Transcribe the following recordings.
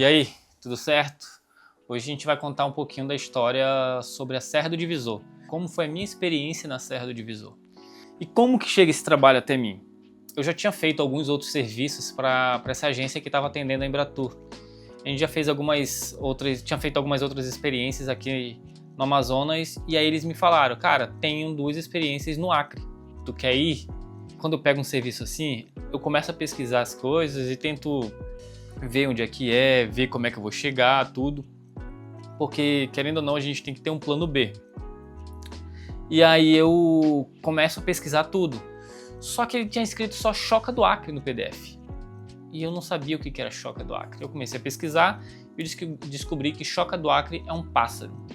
E aí, tudo certo? Hoje a gente vai contar um pouquinho da história sobre a Serra do Divisor. Como foi a minha experiência na Serra do Divisor. E como que chega esse trabalho até mim? Eu já tinha feito alguns outros serviços para essa agência que estava atendendo a Embratur. A gente já fez tinha feito algumas outras experiências aqui no Amazonas, e aí eles me falaram, cara, tenho 2 experiências no Acre, tu quer ir? Quando eu pego um serviço assim, eu começo a pesquisar as coisas e tento ver onde é que é, ver como é que eu vou chegar, tudo. Porque, querendo ou não, a gente tem que ter um plano B. E aí eu começo a pesquisar tudo. Só que ele tinha escrito só Choca do Acre no PDF. E eu não sabia o que era Choca do Acre. Eu comecei a pesquisar e descobri que Choca do Acre é um pássaro.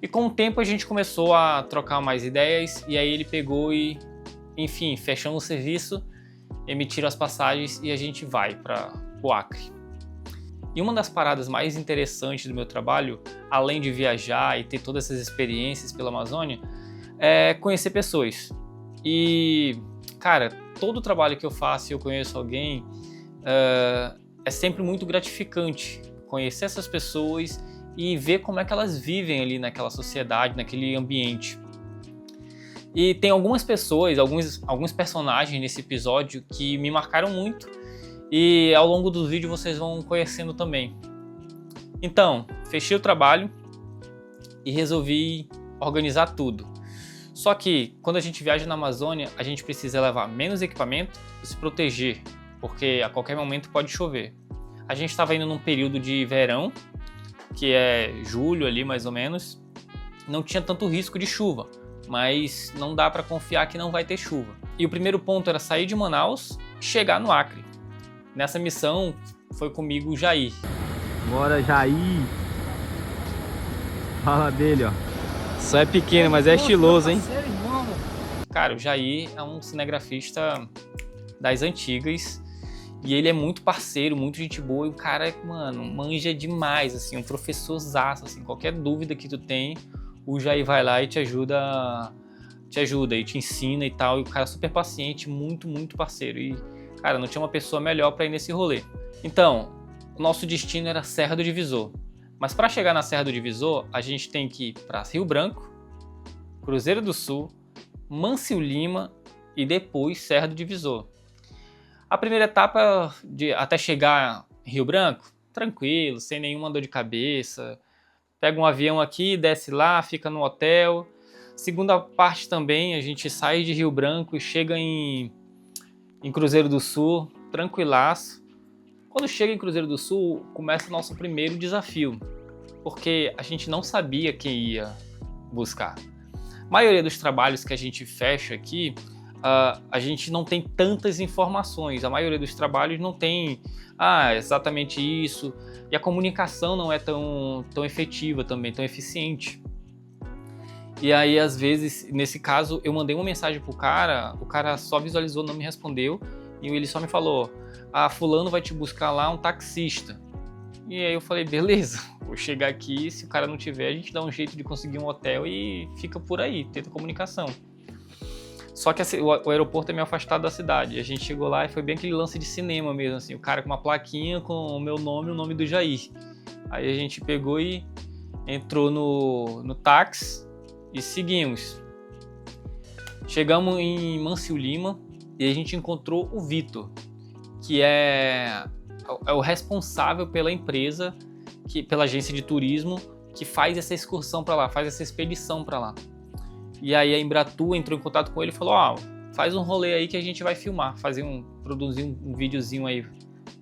E com o tempo a gente começou a trocar mais ideias, e aí ele pegou e, enfim, fechamos o serviço, emitiram as passagens e a gente vai para o Acre. E uma das paradas mais interessantes do meu trabalho, além de viajar e ter todas essas experiências pela Amazônia, é conhecer pessoas. E, cara, todo trabalho que eu faço e eu conheço alguém, é sempre muito gratificante conhecer essas pessoas e ver como é que elas vivem ali naquela sociedade, naquele ambiente. E tem algumas pessoas, alguns personagens nesse episódio que me marcaram muito, e ao longo do vídeo vocês vão conhecendo também. Então, fechei o trabalho e resolvi organizar tudo. Só que quando a gente viaja na Amazônia, a gente precisa levar menos equipamento e se proteger, porque a qualquer momento pode chover. A gente estava indo num período de verão, que é julho ali mais ou menos, não tinha tanto risco de chuva, mas não dá para confiar que não vai ter chuva. E o primeiro ponto era sair de Manaus e chegar no Acre. Nessa missão foi comigo o Jair. Bora, Jair! Fala dele, ó. Só é pequeno, mas é estiloso, hein? Cara, o Jair é um cinegrafista das antigas e ele é muito parceiro, muito gente boa, e o cara, mano, manja demais, assim, um professorzaço, assim, qualquer dúvida que tu tem, o Jair vai lá e te ajuda e te ensina e tal, e o cara é super paciente, muito, muito parceiro, e, cara, não tinha uma pessoa melhor pra ir nesse rolê. Então, o nosso destino era Serra do Divisor, mas para chegar na Serra do Divisor, a gente tem que ir para Rio Branco, Cruzeiro do Sul, Mâncio Lima e depois Serra do Divisor. A primeira etapa até chegar em Rio Branco, tranquilo, sem nenhuma dor de cabeça. Pega um avião aqui, desce lá, fica no hotel. Segunda parte também, a gente sai de Rio Branco e chega em Cruzeiro do Sul, tranquilaço. Quando chega em Cruzeiro do Sul, começa o nosso primeiro desafio, porque a gente não sabia quem ia buscar. A maioria dos trabalhos que a gente fecha aqui, a gente não tem tantas informações, a maioria dos trabalhos não tem exatamente isso, e a comunicação não é tão efetiva também, tão eficiente. E aí, às vezes, nesse caso, eu mandei uma mensagem pro cara, o cara só visualizou, não me respondeu, e ele só me falou, fulano vai te buscar lá, um taxista. E aí eu falei, beleza, vou chegar aqui, se o cara não tiver, a gente dá um jeito de conseguir um hotel e fica por aí, tenta comunicação. Só que o aeroporto é meio afastado da cidade. A gente chegou lá e foi bem aquele lance de cinema mesmo, assim. O cara com uma plaquinha com o meu nome e o nome do Jair. Aí a gente pegou e entrou no táxi e seguimos. Chegamos em Mâncio Lima e a gente encontrou o Vitor, que é o responsável pela empresa, pela agência de turismo, que faz essa excursão para lá, faz essa expedição para lá. E aí a Embratur entrou em contato com ele e falou, faz um rolê aí que a gente vai filmar, produzir um videozinho aí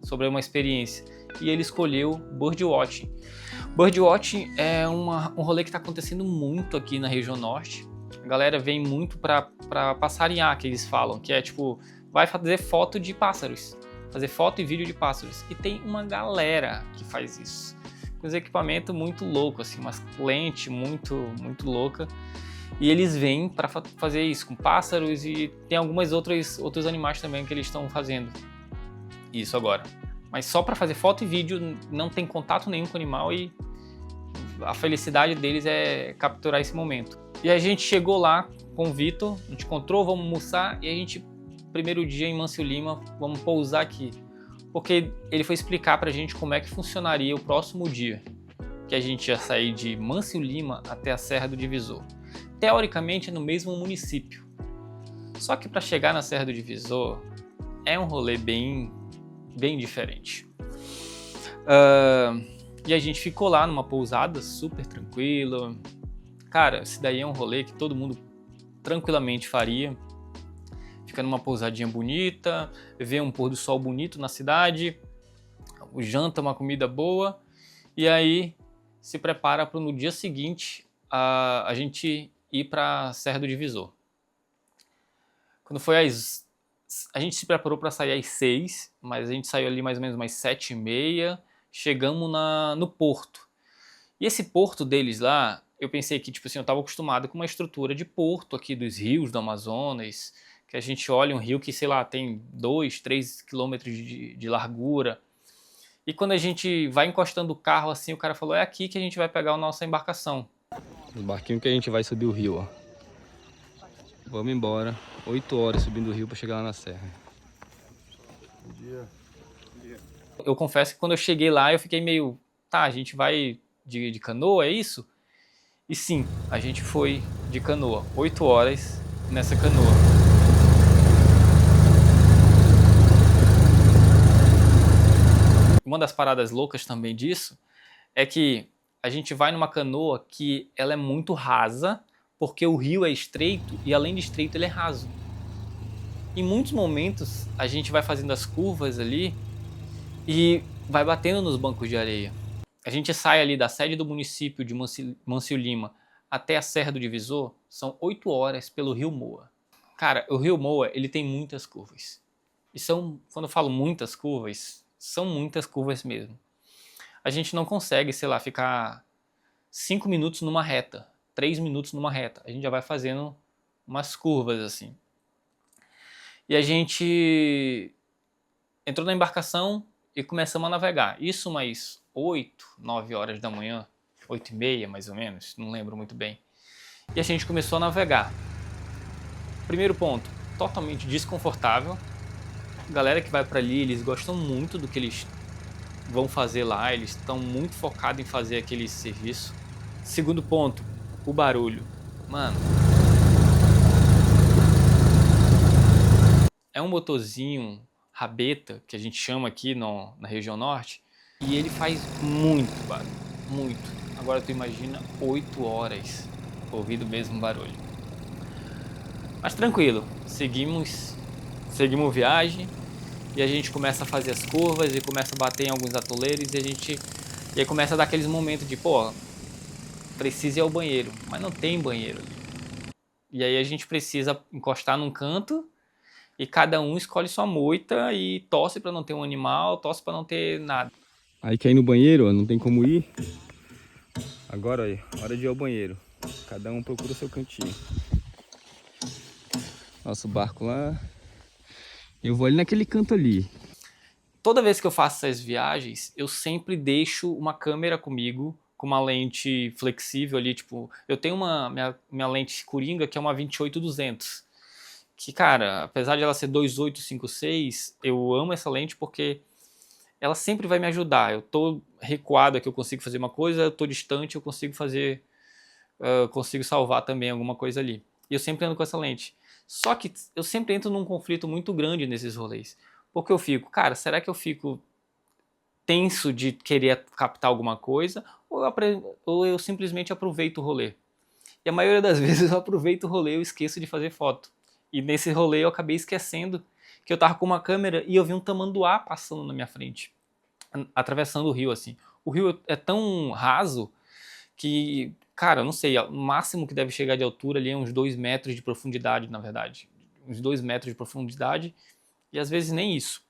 sobre uma experiência. E ele escolheu Birdwatching. Birdwatching é um rolê que está acontecendo muito aqui na região norte. A galera vem muito para passarinhar, que eles falam, que é tipo, vai fazer foto de pássaros, fazer foto e vídeo de pássaros. E tem uma galera que faz isso, com os equipamentos muito loucos, assim, umas lentes muito, muito louca. E eles vêm para fazer isso com pássaros, e tem outros animais também que eles estão fazendo isso agora. Mas só para fazer foto e vídeo, não tem contato nenhum com o animal, e a felicidade deles é capturar esse momento. E a gente chegou lá com o Vitor, a gente encontrou, vamos almoçar, e a gente, primeiro dia em Mâncio Lima, vamos pousar aqui. porque ele foi explicar pra gente como é que funcionaria o próximo dia, que a gente ia sair de Mâncio Lima até a Serra do Divisor. Teoricamente é no mesmo município, só que para chegar na Serra do Divisor é um rolê bem diferente. E a gente ficou lá numa pousada super tranquila. Cara, esse daí é um rolê que todo mundo tranquilamente faria. Fica numa pousadinha bonita, ver um pôr do sol bonito na cidade, janta, uma comida boa, e aí se prepara para no dia seguinte a gente ir para a Serra do Divisor. Quando foi a gente se preparou para sair às 6, mas a gente saiu ali mais ou menos umas 7h30, chegamos no porto. E esse porto deles lá, eu pensei que, tipo assim, eu estava acostumado com uma estrutura de porto aqui dos rios do Amazonas, que a gente olha um rio que, sei lá, tem 2, 3 quilômetros de largura. E quando a gente vai encostando o carro assim, o cara falou, é aqui que a gente vai pegar a nossa embarcação. O barquinho que a gente vai subir o rio, ó. Vamos embora. 8 horas subindo o rio para chegar lá na serra. Bom dia. Eu confesso que quando eu cheguei lá, eu fiquei meio... Tá, a gente vai de canoa, é isso? E sim, a gente foi de canoa. 8 horas nessa canoa. Uma das paradas loucas também disso é que a gente vai numa canoa que ela é muito rasa, porque o rio é estreito e além de estreito ele é raso. Em muitos momentos a gente vai fazendo as curvas ali e vai batendo nos bancos de areia. A gente sai ali da sede do município de Mâncio Lima até a Serra do Divisor, são 8 horas pelo Rio Moa. Cara, o Rio Moa ele tem muitas curvas. E quando eu falo muitas curvas, são muitas curvas mesmo. A gente não consegue, sei lá, ficar 5 minutos numa reta, 3 minutos numa reta. A gente já vai fazendo umas curvas assim. E a gente entrou na embarcação e começamos a navegar. Isso umas 8, 9 horas da manhã, 8h30 mais ou menos, não lembro muito bem. E a gente começou a navegar. Primeiro ponto, totalmente desconfortável. A galera que vai para ali, eles gostam muito do que eles vão fazer lá, eles estão muito focados em fazer aquele serviço. Segundo ponto, o barulho. Mano, é um motorzinho rabeta, que a gente chama aqui na região norte, e ele faz muito barulho, muito. Agora tu imagina 8 horas ouvindo o mesmo barulho. Mas tranquilo, seguimos viagem, e a gente começa a fazer as curvas, e começa a bater em alguns atoleiros, e aí começa a dar aqueles momentos de, pô, precisa ir ao banheiro, mas não tem banheiro ali. E aí a gente precisa encostar num canto, e cada um escolhe sua moita e torce para não ter um animal, torce para não ter nada. Aí quer ir no banheiro, ó, não tem como ir. Agora aí, hora de ir ao banheiro. Cada um procura o seu cantinho. Nosso barco lá. Eu vou ali naquele canto ali. Toda vez que eu faço essas viagens, eu sempre deixo uma câmera comigo, com uma lente flexível ali, tipo, eu tenho minha lente Coringa, que é uma 28-200. Que, cara, apesar de ela ser 2.856, eu amo essa lente porque ela sempre vai me ajudar. Eu tô recuado aqui, eu consigo fazer uma coisa, eu tô distante, eu consigo fazer, consigo salvar também alguma coisa ali. E eu sempre ando com essa lente. Só que eu sempre entro num conflito muito grande nesses rolês. Porque eu fico, cara, será que eu fico tenso de querer captar alguma coisa? Ou eu simplesmente aproveito o rolê? E a maioria das vezes eu aproveito o rolê e eu esqueço de fazer foto. E nesse rolê eu acabei esquecendo que eu tava com uma câmera e eu vi um tamanduá passando na minha frente, atravessando o rio assim. O rio é tão raso que, cara, eu não sei, o máximo que deve chegar de altura ali é uns 2 metros de profundidade, na verdade. Uns 2 metros de profundidade e às vezes nem isso.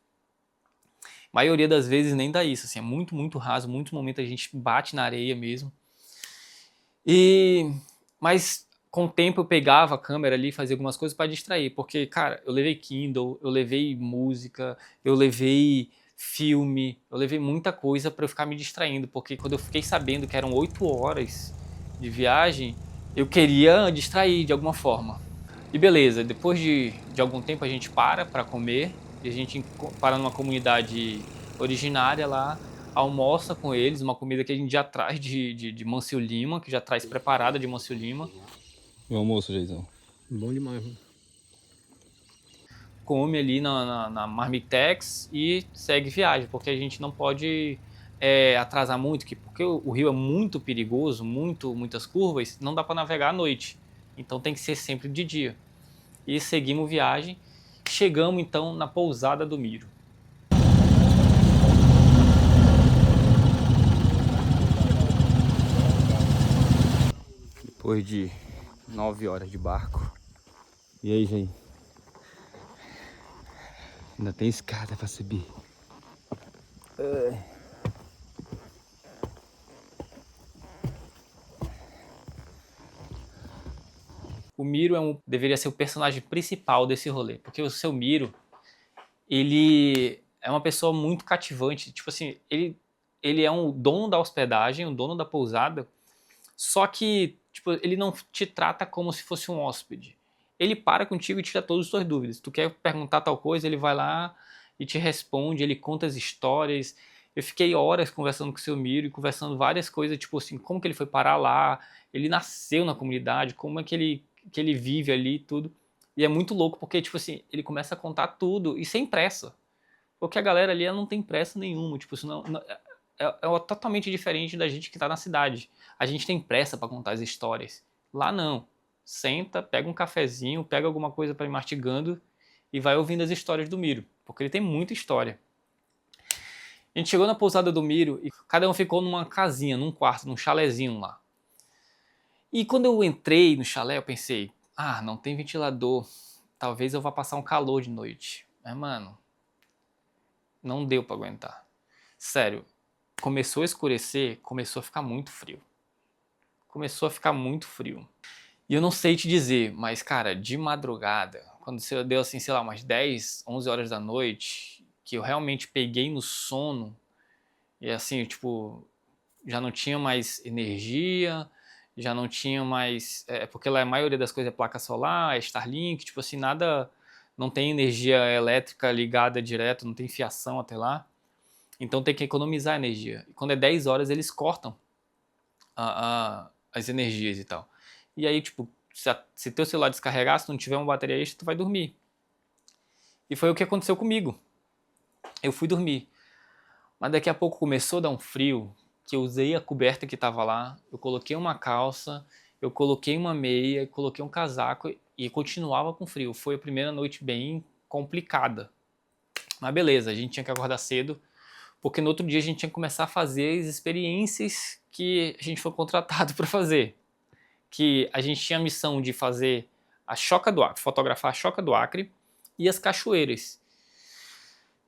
A maioria das vezes nem dá isso, assim, é muito, muito raso, muitos momentos a gente bate na areia mesmo. Mas com o tempo eu pegava a câmera ali e fazia algumas coisas para distrair, porque, cara, eu levei Kindle, eu levei música, eu levei filme, eu levei muita coisa para eu ficar me distraindo, porque quando eu fiquei sabendo que eram 8 horas de viagem, eu queria distrair de alguma forma. E beleza, depois de algum tempo a gente para comer, e a gente para numa comunidade originária lá, almoça com eles, uma comida que a gente já traz de Mâncio Lima, que já traz preparada de Mâncio Lima. E o almoço, Jaizão? Bom demais, mano. Come ali na Marmitex e segue viagem, porque a gente não pode atrasar muito, porque o rio é muito perigoso, muitas curvas, não dá para navegar à noite. Então tem que ser sempre de dia. E seguimos viagem. Chegamos então na pousada do Miro. Depois de 9 horas de barco. E aí, Jair? Ainda tem escada pra subir. O Miro deveria ser o personagem principal desse rolê, porque o seu Miro, ele é uma pessoa muito cativante. Tipo assim, ele é um dono da hospedagem, um dono da pousada, só que tipo, ele não te trata como se fosse um hóspede. Ele para contigo e tira todas as suas dúvidas. Tu quer perguntar tal coisa, ele vai lá e te responde, ele conta as histórias. Eu fiquei horas conversando com o seu Miro e conversando várias coisas, tipo assim, como que ele foi parar lá, ele nasceu na comunidade, como é que ele vive ali e tudo. E é muito louco porque, tipo assim, ele começa a contar tudo e sem pressa. Porque a galera ali ela não tem pressa nenhuma, tipo, é totalmente diferente da gente que tá na cidade. A gente tem pressa para contar as histórias. Lá não. Senta, pega um cafezinho, pega alguma coisa para ir mastigando e vai ouvindo as histórias do Miro, porque ele tem muita história. A gente chegou na pousada do Miro e cada um ficou numa casinha, num quarto, num chalezinho lá. E quando eu entrei no chalé, eu pensei, não tem ventilador, talvez eu vá passar um calor de noite. Mas, mano, não deu para aguentar. Sério, começou a escurecer, começou a ficar muito frio. Começou a ficar muito frio. E eu não sei te dizer, mas, cara, de madrugada, quando você deu, assim, sei lá, umas 10, 11 horas da noite, que eu realmente peguei no sono, e assim, tipo, já não tinha mais energia, já não tinha mais... porque lá a maioria das coisas é placa solar, é Starlink, tipo assim, nada... Não tem energia elétrica ligada direto, não tem fiação até lá. Então tem que economizar energia. E quando é 10 horas, eles cortam as energias e tal. E aí, tipo, se teu celular descarregar, se não tiver uma bateria extra, tu vai dormir. E foi o que aconteceu comigo. Eu fui dormir. Mas daqui a pouco começou a dar um frio, que eu usei a coberta que tava lá, eu coloquei uma calça, eu coloquei uma meia, coloquei um casaco e continuava com frio. Foi a primeira noite bem complicada. Mas beleza, a gente tinha que acordar cedo, porque no outro dia a gente tinha que começar a fazer as experiências que a gente foi contratado para fazer. Que a gente tinha a missão de fazer a Choca do Acre, fotografar a Choca do Acre e as cachoeiras.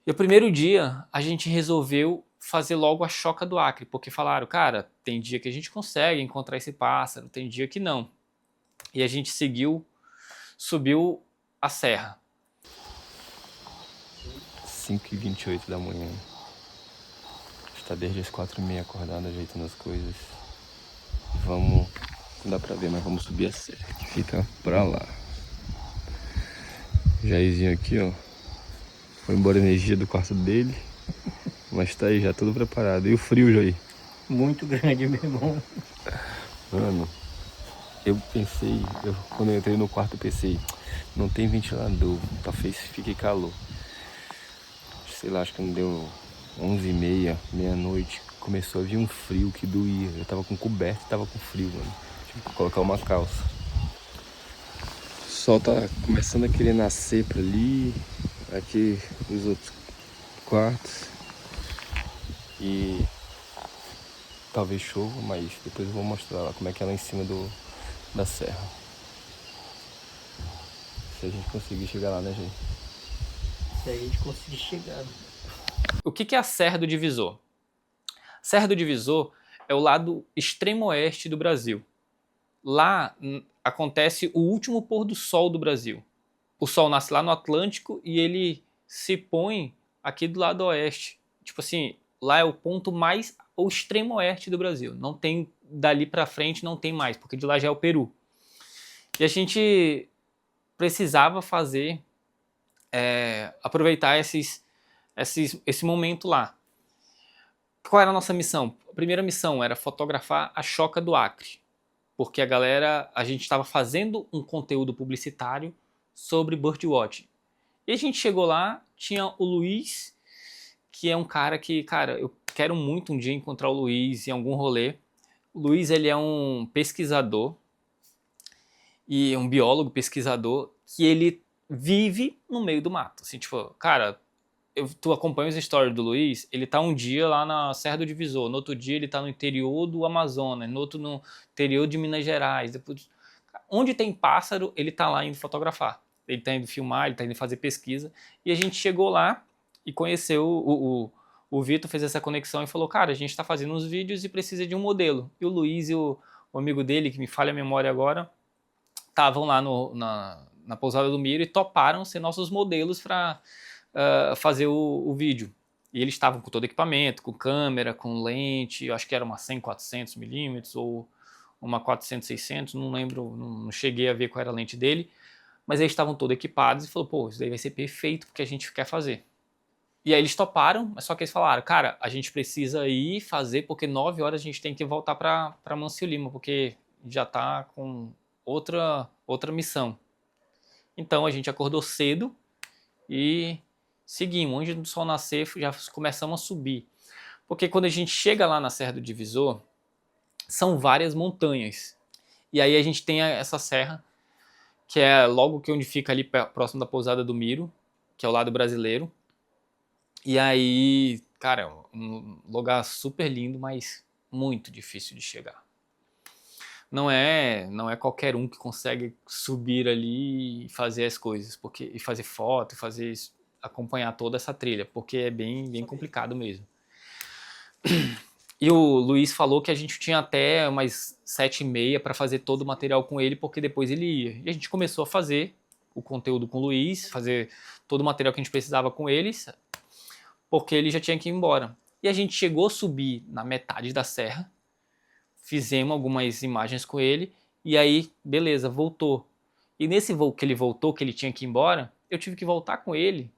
E o primeiro dia a gente resolveu fazer logo a Choca do Acre, porque falaram, cara, tem dia que a gente consegue encontrar esse pássaro, tem dia que não. E a gente subiu a serra. 5h28 da manhã. Está desde as 4h30 acordado, ajeitando as coisas. Vamos... Não dá pra ver, mas vamos subir a serra, que fica pra lá. Jairzinho aqui, ó. Foi embora a energia do quarto dele. Mas tá aí já tudo preparado. E o frio, Jair? Muito grande, meu irmão. Mano, eu pensei... quando eu entrei no quarto, eu pensei... Não tem ventilador, talvez fique calor. Sei lá, acho que não deu 11h30, meia-noite. Começou a vir um frio que doía. Eu tava com coberta e tava com frio, mano. Tive que colocar uma calça. O sol tá começando a querer nascer pra ali. Aqui os outros quartos. E talvez chova, mas depois eu vou mostrar lá como é que é lá em cima da serra. Se a gente conseguir chegar lá, né, gente? Se a gente conseguir chegar. O que é a Serra do Divisor? A Serra do Divisor é o lado extremo oeste do Brasil. Lá acontece o último pôr do sol do Brasil. O sol nasce lá no Atlântico e ele se põe aqui do lado oeste. Tipo assim, lá é o ponto mais, o extremo oeste do Brasil. Não tem, dali pra frente não tem mais, porque de lá já é o Peru. E a gente precisava fazer, aproveitar esse momento lá. Qual era a nossa missão? A primeira missão era fotografar a Choca do Acre, porque a gente estava fazendo um conteúdo publicitário sobre birdwatching. E a gente chegou lá, tinha o Luiz, que é um cara que, cara, eu quero muito um dia encontrar o Luiz em algum rolê. O Luiz, ele é um pesquisador, e um biólogo pesquisador, que ele vive no meio do mato. Assim, tipo, cara, tu acompanha os stories do Luiz, ele tá um dia lá na Serra do Divisor, no outro dia ele tá no interior do Amazonas, no outro no interior de Minas Gerais. Depois, onde tem pássaro, ele tá lá indo fotografar. Ele tá indo filmar, ele tá indo fazer pesquisa. E a gente chegou lá e conheceu o Vitor, fez essa conexão e falou, cara, a gente tá fazendo uns vídeos e precisa de um modelo. E o Luiz e o amigo dele, que me falha a memória agora, estavam lá na pousada do Miro e toparam ser nossos modelos para fazer o vídeo. E eles estavam com todo o equipamento, com câmera, com lente, eu acho que era uma 100-400mm ou uma 400-600, não lembro, não cheguei a ver qual era a lente dele, mas eles estavam todos equipados e falou, pô, isso daí vai ser perfeito porque a gente quer fazer. E aí eles toparam, mas só que eles falaram, cara, a gente precisa ir fazer porque 9 horas a gente tem que voltar para Mâncio Lima, porque já tá com outra missão. Então a gente acordou cedo e seguimos. Onde o sol nascer, já começamos a subir. Porque quando a gente chega lá na Serra do Divisor, são várias montanhas. E aí a gente tem essa serra, que é logo que onde fica ali próximo da pousada do Miro, que é o lado brasileiro. E aí, cara, um lugar super lindo, mas muito difícil de chegar. Não é qualquer um que consegue subir ali e fazer as coisas, e fazer foto, acompanhar toda essa trilha, porque é bem complicado mesmo. E o Luiz falou que a gente tinha até umas 7h30 para fazer todo o material com ele, porque depois ele ia. E a gente começou a fazer o conteúdo com o Luiz, fazer todo o material que a gente precisava com eles, porque ele já tinha que ir embora. E a gente chegou a subir na metade da serra, fizemos algumas imagens com ele, e aí, beleza, voltou. E nesse voo que ele voltou, que ele tinha que ir embora, eu tive que voltar com ele,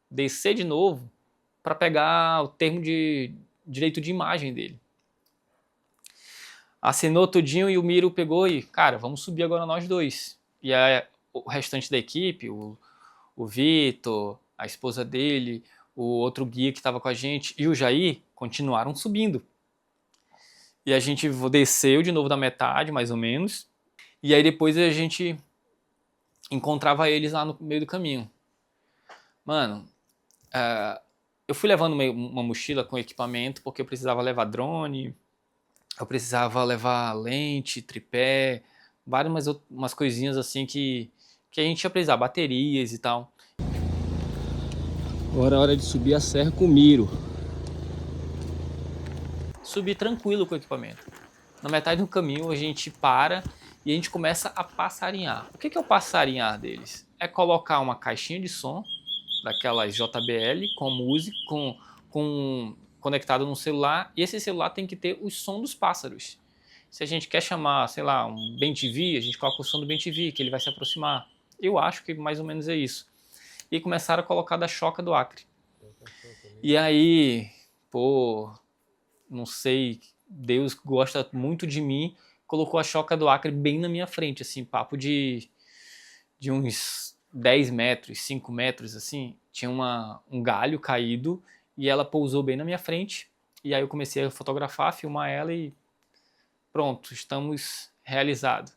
descer de novo, para pegar o termo de direito de imagem dele. Assinou tudinho e o Miro pegou e, cara, vamos subir agora nós dois. E aí, o restante da equipe, o Vitor, a esposa dele, o outro guia que estava com a gente e o Jair continuaram subindo. E a gente desceu de novo da metade, mais ou menos. E aí depois a gente encontrava eles lá no meio do caminho. Mano, eu fui levando uma mochila com equipamento porque eu precisava levar drone, eu precisava levar lente, tripé, várias umas coisinhas assim que a gente ia precisar, baterias e tal. Agora é hora de subir a serra com o Miro. Subir tranquilo com o equipamento. Na metade do caminho a gente para e a gente começa a passarinhar. O que é o passarinhar deles? É colocar uma caixinha de som, daquelas JBL, com música, conectado no celular, e esse celular tem que ter o som dos pássaros. Se a gente quer chamar, sei lá, um bem-TV, a gente coloca o som do bem-TV, que ele vai se aproximar. Eu acho que mais ou menos é isso. E começaram a colocar da Choca do Acre. E aí, pô, não sei, Deus gosta muito de mim, colocou a Choca do Acre bem na minha frente, assim, papo de uns 10 metros, 5 metros, assim, tinha um galho caído e ela pousou bem na minha frente. E aí eu comecei a fotografar, filmar ela e pronto, estamos realizados.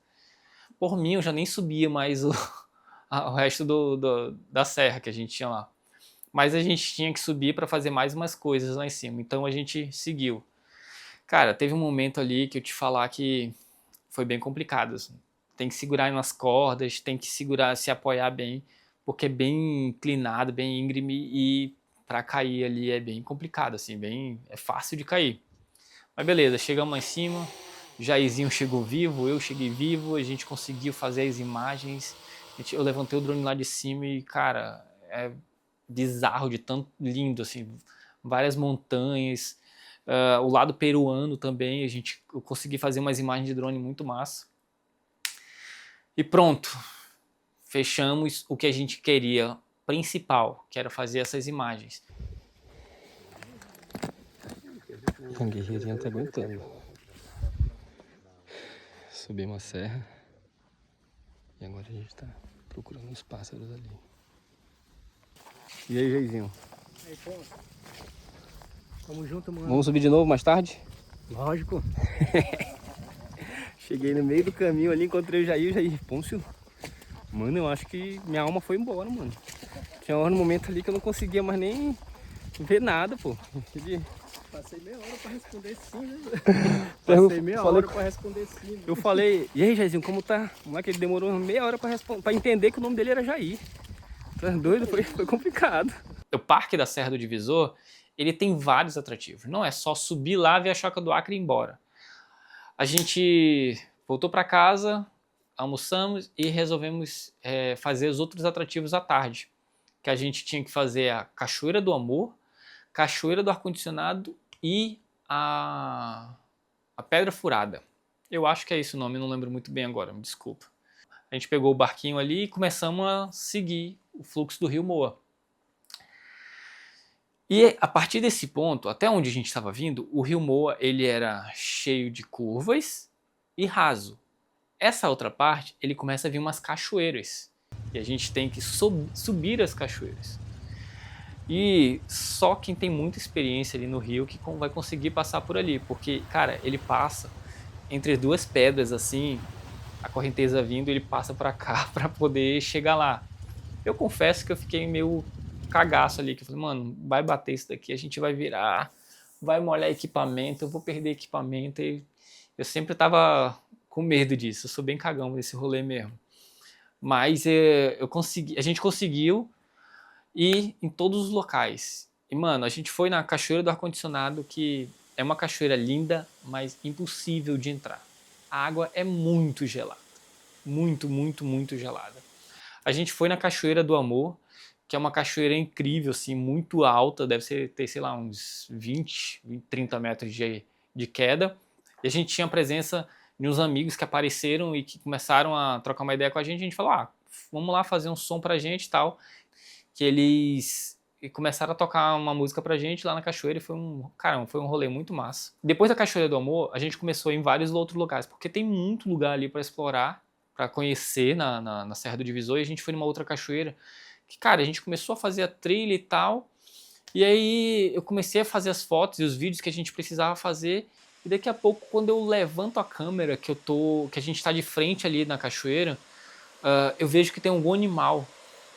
Por mim, eu já nem subia mais o resto da serra que a gente tinha lá. Mas a gente tinha que subir para fazer mais umas coisas lá em cima, então a gente seguiu. Cara, teve um momento ali que eu te falar que foi bem complicado, assim. Tem que segurar nas cordas, tem que segurar, se apoiar bem, porque é bem inclinado, bem íngreme e para cair ali é bem complicado, assim, é fácil de cair. Mas beleza, chegamos lá em cima, o Jairzinho chegou vivo, eu cheguei vivo, a gente conseguiu fazer as imagens, eu levantei o drone lá de cima e, cara, é bizarro de tanto lindo, assim, várias montanhas, o lado peruano também, eu consegui fazer umas imagens de drone muito massa. E pronto, fechamos o que a gente queria, principal, que era fazer essas imagens. A guerreirinha tá aguentando. Subimos a serra. E agora a gente tá procurando os pássaros ali. E aí, Jaizinho? Aí, pô. Tamo junto, mano. Vamos subir de novo mais tarde? Lógico. Cheguei no meio do caminho ali, encontrei o Jair. Pôncio, mano, eu acho que minha alma foi embora, mano. Tinha uma hora no momento ali que eu não conseguia mais nem ver nada, pô. Passei meia hora pra responder sim, né? Passei meia hora pra responder sim. Né? Eu falei, e aí, Jairzinho, como tá? Como é que ele demorou meia hora pra entender que o nome dele era Jair? Tá doido? Foi complicado. O Parque da Serra do Divisor, ele tem vários atrativos. Não é só subir lá, ver a Choca do Acre e ir embora. A gente voltou para casa, almoçamos e resolvemos fazer os outros atrativos à tarde. Que a gente tinha que fazer a Cachoeira do Amor, Cachoeira do Ar-Condicionado e a Pedra Furada. Eu acho que é esse o nome, não lembro muito bem agora, me desculpa. A gente pegou o barquinho ali e começamos a seguir o fluxo do Rio Moa. E a partir desse ponto, até onde a gente estava vindo, o Rio Moa ele era cheio de curvas e raso. Essa outra parte, ele começa a vir umas cachoeiras. E a gente tem que subir as cachoeiras. E só quem tem muita experiência ali no rio que vai conseguir passar por ali. Porque, cara, ele passa entre duas pedras assim, a correnteza vindo, ele passa para cá para poder chegar lá. Eu confesso que eu fiquei meio cagaço ali, que eu falei, mano, vai bater isso daqui, a gente vai virar, vai molhar equipamento, eu vou perder equipamento. E eu sempre tava com medo disso, eu sou bem cagão nesse rolê mesmo. Mas a gente conseguiu ir em todos os locais. E, mano, a gente foi na Cachoeira do Ar-Condicionado, que é uma cachoeira linda, mas impossível de entrar. A água é muito gelada. Muito, muito, muito gelada. A gente foi na Cachoeira do Amor, que é uma cachoeira incrível, assim, muito alta, deve ter, sei lá, uns 20, 30 metros de queda. E a gente tinha a presença de uns amigos que apareceram e que começaram a trocar uma ideia com a gente falou, vamos lá fazer um som pra gente e tal. Que eles começaram a tocar uma música pra gente lá na cachoeira e foi um rolê muito massa. Depois da Cachoeira do Amor, a gente começou a ir em vários outros lugares, porque tem muito lugar ali pra explorar, pra conhecer na Serra do Divisor, e a gente foi numa outra cachoeira que, cara, a gente começou a fazer a trilha e tal, e aí eu comecei a fazer as fotos e os vídeos que a gente precisava fazer, e daqui a pouco, quando eu levanto a câmera, que a gente tá de frente ali na cachoeira, eu vejo que tem algum animal.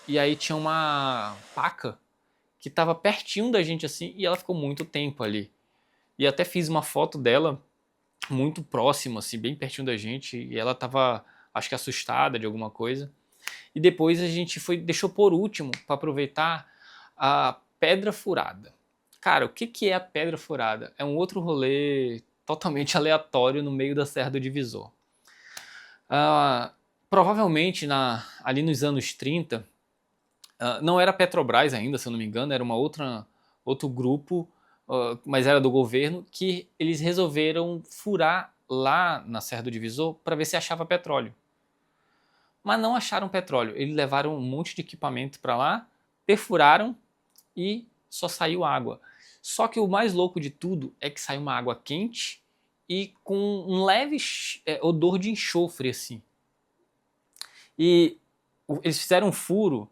E aí tinha uma paca que tava pertinho da gente assim, e ela ficou muito tempo ali. E até fiz uma foto dela muito próxima, assim, bem pertinho da gente, e ela tava, acho que assustada de alguma coisa. E depois a gente deixou por último, para aproveitar, a Pedra Furada. Cara, o que é a Pedra Furada? É um outro rolê totalmente aleatório no meio da Serra do Divisor. Provavelmente ali nos anos 30, não era Petrobras ainda, se eu não me engano, era outro grupo, mas era do governo, que eles resolveram furar lá na Serra do Divisor para ver se achava petróleo. Mas não acharam petróleo, eles levaram um monte de equipamento para lá, perfuraram e só saiu água. Só que o mais louco de tudo é que saiu uma água quente e com um leve odor de enxofre, assim. E eles fizeram um furo.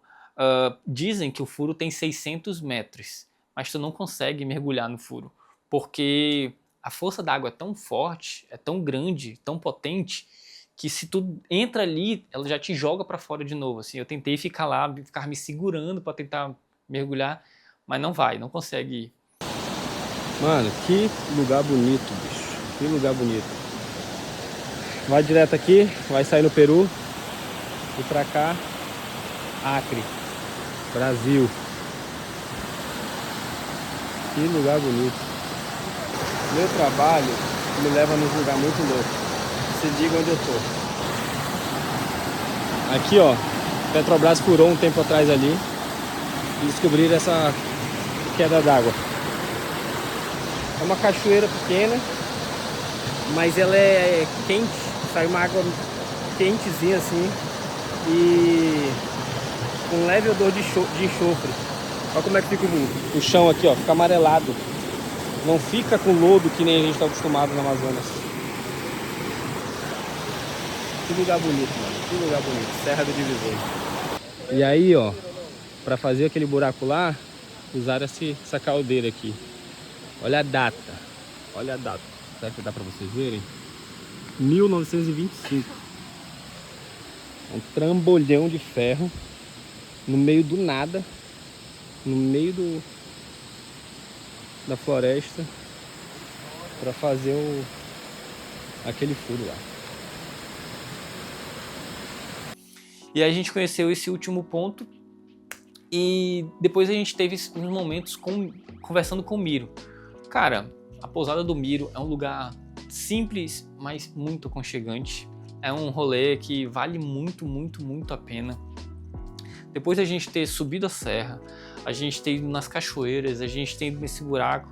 Dizem que o furo tem 600 metros, mas tu não consegue mergulhar no furo, porque a força da água é tão forte, é tão grande, tão potente, que se tu entra ali, ela já te joga pra fora de novo. Assim, eu tentei ficar me segurando pra tentar mergulhar, mas não consegue ir. Mano, que lugar bonito, bicho. Que lugar bonito. Vai direto aqui, vai sair no Peru e pra cá, Acre. Brasil. Que lugar bonito. Meu trabalho me leva num lugar muito louco. Se diga onde eu tô. Aqui, ó, Petrobras furou um tempo atrás ali e descobriram essa queda d'água. É uma cachoeira pequena, mas ela é quente. Sai uma água quentezinha assim e com leve odor de enxofre. Olha como é que fica o chão aqui, ó, fica amarelado. Não fica com lodo que nem a gente está acostumado na Amazonas. Que lugar bonito, mano. Que lugar bonito. Serra do Divisor. E aí, ó, para fazer aquele buraco lá, usaram essa caldeira aqui. Olha a data. Olha a data. Será que dá para vocês verem? 1925. Um trambolhão de ferro no meio do nada, no meio da floresta, para fazer aquele furo lá. E aí a gente conheceu esse último ponto e depois a gente teve uns momentos conversando com o Miro. Cara, a pousada do Miro é um lugar simples, mas muito aconchegante. É um rolê que vale muito, muito, muito a pena. Depois da gente ter subido a serra, a gente ter ido nas cachoeiras, a gente ter ido nesse buraco,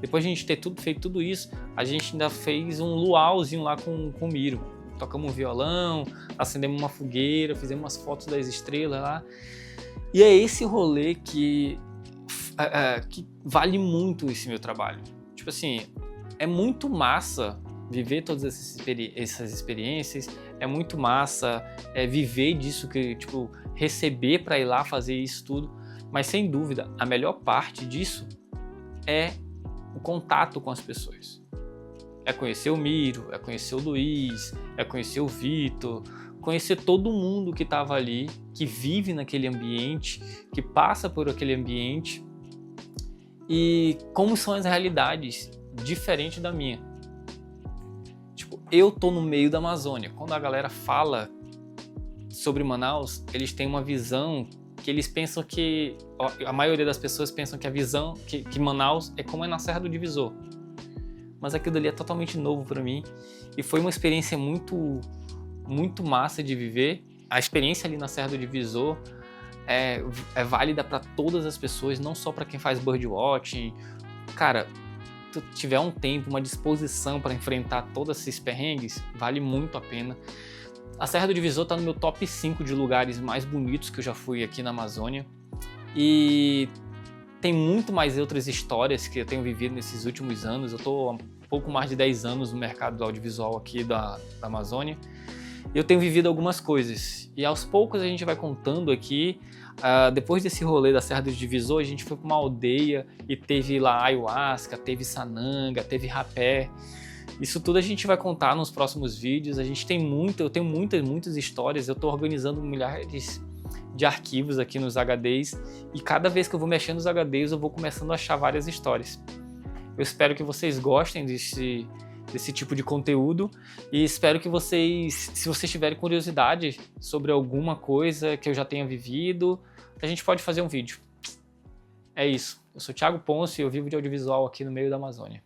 depois de a gente ter feito tudo isso, a gente ainda fez um luauzinho lá com o Miro. Tocamos um violão, acendemos uma fogueira, fizemos umas fotos das estrelas lá. E é esse rolê que vale muito esse meu trabalho. Tipo assim, é muito massa viver todas essas experiências, é muito massa viver disso, tipo, receber para ir lá fazer isso tudo, mas sem dúvida, a melhor parte disso é o contato com as pessoas. É conhecer o Miro, é conhecer o Luiz, é conhecer o Vitor, conhecer todo mundo que estava ali, que vive naquele ambiente, que passa por aquele ambiente e como são as realidades diferentes da minha. Tipo, eu tô no meio da Amazônia. Quando a galera fala sobre Manaus, eles têm uma visão que eles pensam que... A maioria das pessoas pensam que a visão que Manaus é como é na Serra do Divisor. Mas aquilo ali é totalmente novo para mim e foi uma experiência muito, muito massa de viver. A experiência ali na Serra do Divisor é válida para todas as pessoas, não só para quem faz birdwatching. Cara, se tu tiver um tempo, uma disposição para enfrentar todos esses perrengues, vale muito a pena. A Serra do Divisor está no meu top 5 de lugares mais bonitos que eu já fui aqui na Amazônia. E tem muito mais outras histórias que eu tenho vivido nesses últimos anos. Eu estou há pouco mais de 10 anos no mercado do audiovisual aqui da Amazônia. E eu tenho vivido algumas coisas. E aos poucos a gente vai contando aqui. Depois desse rolê da Serra do Divisor, a gente foi para uma aldeia e teve lá ayahuasca, teve sananga, teve rapé. Isso tudo a gente vai contar nos próximos vídeos. Eu tenho muitas histórias. Eu estou organizando milhares de arquivos aqui nos HDs e cada vez que eu vou mexendo nos HDs eu vou começando a achar várias histórias. Eu espero que vocês gostem desse tipo de conteúdo e espero que vocês, se vocês tiverem curiosidade sobre alguma coisa que eu já tenha vivido, a gente pode fazer um vídeo. É isso. Eu sou Thiago Ponce e eu vivo de audiovisual aqui no meio da Amazônia.